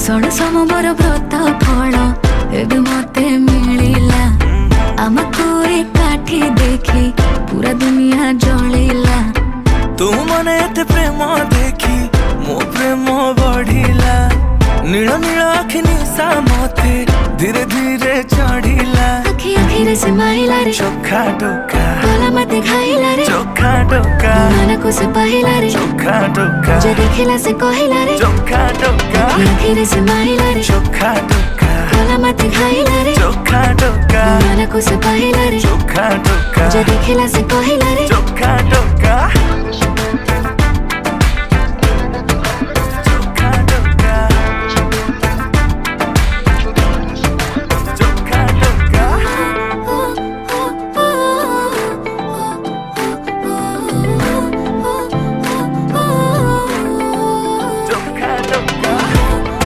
षोड़ सोमवार व्रत फल एबे मते मिलिला आमको एकाठी देखी पूरा दुनिया जलिला। तू मने एते प्रेम देखी मो प्रेम बढ़िला। नील नील आखि निशा मते धीरे धीरे चढ़िला। आखि आखि रे से माइला रे चोखा टोका गला मते खाइला रे चोखा टोका मन को से पहिला रे चोखा टोका जे देखिला से कहिला रे चोखा टोका आखि आखि रे से माइला रे चोखा टोका गला मते खाइला रे चोखा टोका मन को से पहिला रे चोखा टोका जे देखिला से कहिला रे चोखा टोका।